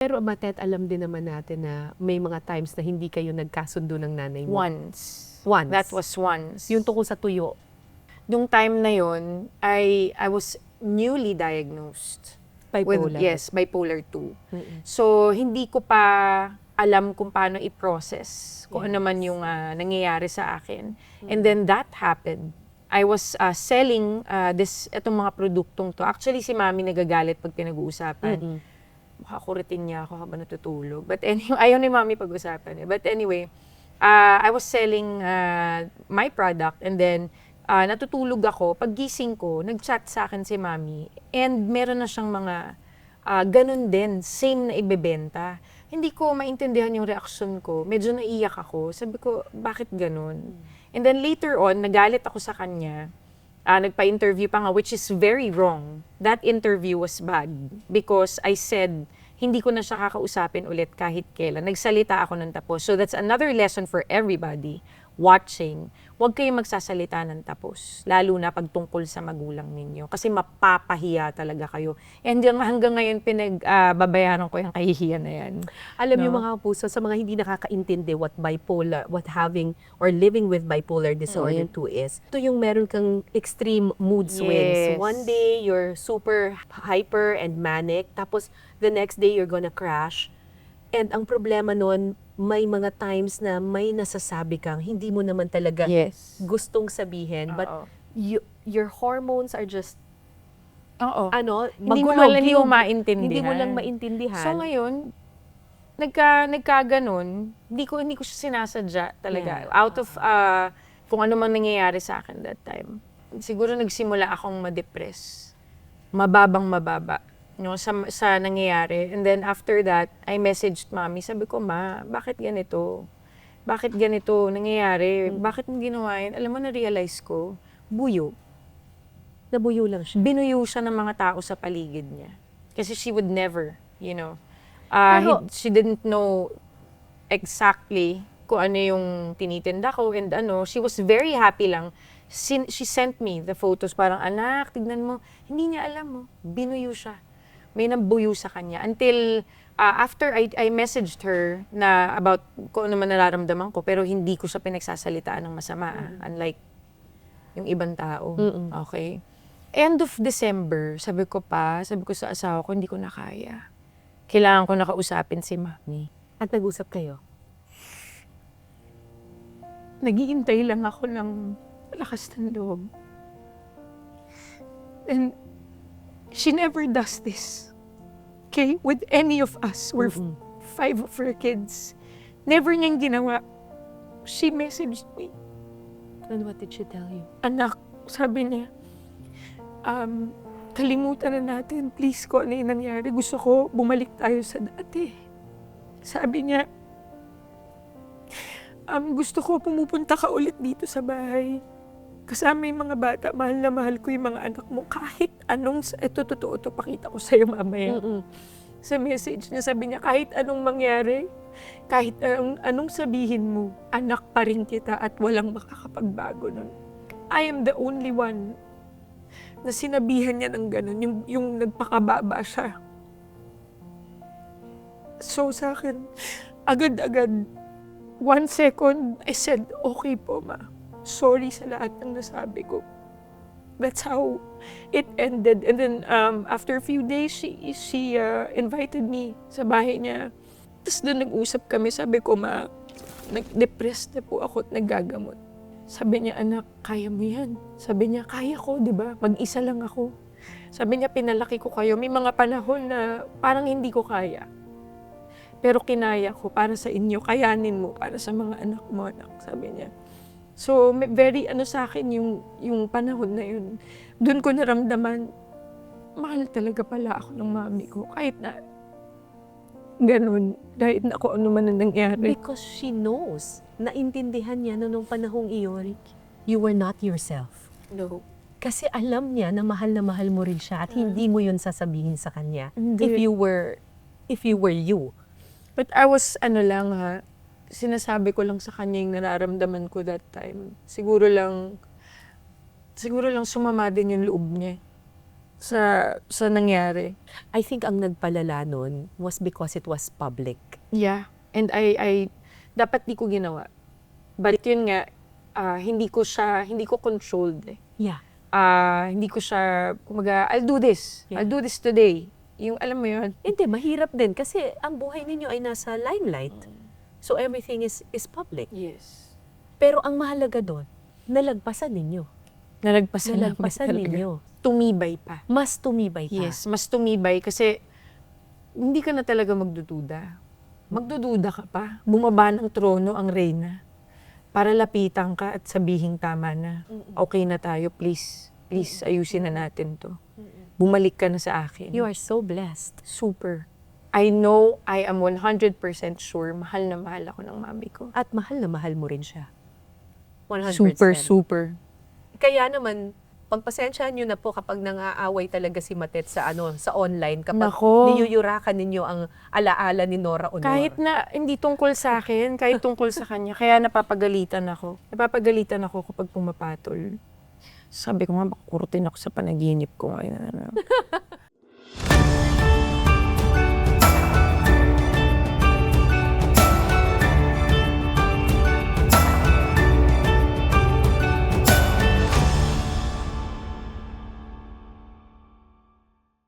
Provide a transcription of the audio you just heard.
Pero Matet, alam din naman natin na may mga times na hindi kayo nagkasundo ng nanay mo. Once. Once. That was once. Yung tungkol sa tuyo. Nung time na yon, I was newly diagnosed. Bipolar. Yes, bipolar 2. Mm-mm. So, hindi ko pa alam kung paano i-process kung ano Yes. man yung nangyayari sa akin. And then that happened. I was selling itong mga produktong to. Actually, si Mami nagagalit pag pinag-uusapan. Mm-mm. Makakulitin niya ako habang natutulog. But anyway, ayaw ni Mami pag-usapan. But anyway, I was selling my product and then natutulog ako. Paggising ko, nag-chat sa akin si Mami and meron na siyang mga ganun din, same na ibebenta. Hindi ko maintindihan yung reaksyon ko. Medyo naiyak ako. Sabi ko, bakit ganun? And then later on, nagalit ako sa kanya. Nagpa-interview pa nga, which is very wrong. That interview was bad because I said, hindi ko na siya kakausapin ulit kahit kailan. Nagsalita ako ng tapos. So that's another lesson for everybody watching. Huwag kayong magsasalita ng tapos. Lalo na pag tungkol sa magulang ninyo. Kasi mapapahiya talaga kayo. And hanggang ngayon, pinagbabayaran ko yung kahihiyan na yan. Alam niyo No? mga puso, sa mga hindi nakakaintindi what bipolar, what having or living with bipolar disorder 2 is, ito yung meron kang extreme mood swings. Yes. One day, you're super hyper and manic, tapos the next day, you're gonna crash. And ang problema nun, may mga times na may nasasabi kang hindi mo naman talaga Yes. gustong sabihin, but Oo. your hormones are just, Oo. Hindi mo magulo, hindi mo maintindihan. hindi mo lang maintindihan. So ngayon, nagkaganon, hindi ko siya sinasadya talaga. Yeah. Out of kung ano man nangyayari sa akin that time. Siguro nagsimula akong ma-depress. Mababa. No, sa nangyayari. And then after that, I messaged Mami. Sabi ko, Ma, bakit ganito? Bakit ganito nangyayari? Bakit mo ginawa yun? Alam mo, na-realize ko, buyo. Nabuyo lang siya. Binuyo siya ng mga tao sa paligid niya. Kasi she would never, Pero- she didn't know exactly kung ano yung tinitinda ko and she was very happy lang. She sent me the photos, parang, anak, tignan mo. Hindi niya alam mo, binuyo siya. May nabuyo sa kanya. Until after I messaged her na about kung ano man nararamdaman ko, pero hindi ko siya pinagsasalitaan ng masama. Unlike yung ibang tao. Okay? End of December, sabi ko sa asawa ko, hindi ko na kaya. Kailangan ko nakausapin si Mami. At nag-usap kayo? Naghihintay lang ako ng lakas ng loob. And she never does this. Okay? With any of us. We're 5 of her kids. Never niyang ginawa. She messaged me. And what did she tell you? Anak, sabi niya, kalimutan na natin, please, kung ano yung nangyari. Gusto ko bumalik tayo sa dati. Sabi niya, gusto ko pumupunta ka ulit dito sa bahay. Kasama yung mga bata, mahal na mahal ko yung mga anak mo. Kahit anong, ito totoo, ito pakita ko sa'yo mamaya. Sa message niya, sabi niya, kahit anong mangyari, kahit anong sabihin mo, anak pa rin kita at walang makakapagbago nun. I am the only one na sinabihan niya ng ganun, yung nagpakababa siya. So sa akin, agad-agad, 1 second, I said, okay po, Ma. Sorry sa lahat ng nasabi ko. That's how it ended. And then after a few days, she invited me sa bahay niya. Tapos doon nag-usap kami. Sabi ko, Ma, nag-depressed na po ako at naggagamot. Sabi niya, anak, kaya mo yan. Sabi niya, kaya ko, di ba? Mag-isa lang ako. Sabi niya, pinalaki ko kayo. May mga panahon na parang hindi ko kaya. Pero kinaya ko para sa inyo. Kayanin mo para sa mga anak mo, anak. Sabi niya. So, very sa akin yung panahon na yun. Doon ko naramdaman, mahal talaga pala ako ng mami ko. Kahit na ganun, kahit na kung ano man ang nangyari. Because she knows, naintindihan niya na nung panahong iyon, you were not yourself. No. Kasi alam niya na mahal mo rin siya at hindi mo yun sasabihin sa kanya Hindi. if you were you. But I was, sinasabi ko lang sa kanya yung nararamdaman ko that time. Siguro lang sumama din yung loob niya. sa nangyari. I think ang nagpalala nun was because it was public. Yeah. And I dapat di ko ginawa. But yun nga, hindi ko controlled eh. Yeah. Hindi ko siya, kumaga, I'll do this. Yeah. I'll do this today. Yung, alam mo yun, Hindi, mahirap din kasi ang buhay ninyo ay nasa limelight. So everything is public. yes. Pero ang mahalaga doon, nalagpasan ninyo. Nalagpasan Nalagpasan ninyo. Tumibay pa. Mas tumibay pa. Yes, mas tumibay kasi hindi ka na talaga magdududa. Magdududa ka pa. Bumaba ng trono ang reyna para lapitan ka at sabihin tama na. Okay na tayo, please. Please, ayusin na natin to. Bumalik ka na sa akin. You are so blessed. Super. I know, I am 100% sure, mahal na mahal ako ng mami ko. At mahal na mahal mo rin siya. 100%. Super, super. Kaya naman, pagpasensyahan nyo na po kapag nang-aaway talaga si Matet sa online, kapag Nako. niyuyurakan ninyo ang alaala ni Nora Honor. Kahit na hindi tungkol sa akin, kahit tungkol sa kanya, kaya napapagalitan ako. Napapagalitan ako kapag pumapatol. Sabi ko nga, baka kurutin ako sa panaginip ko ngayon.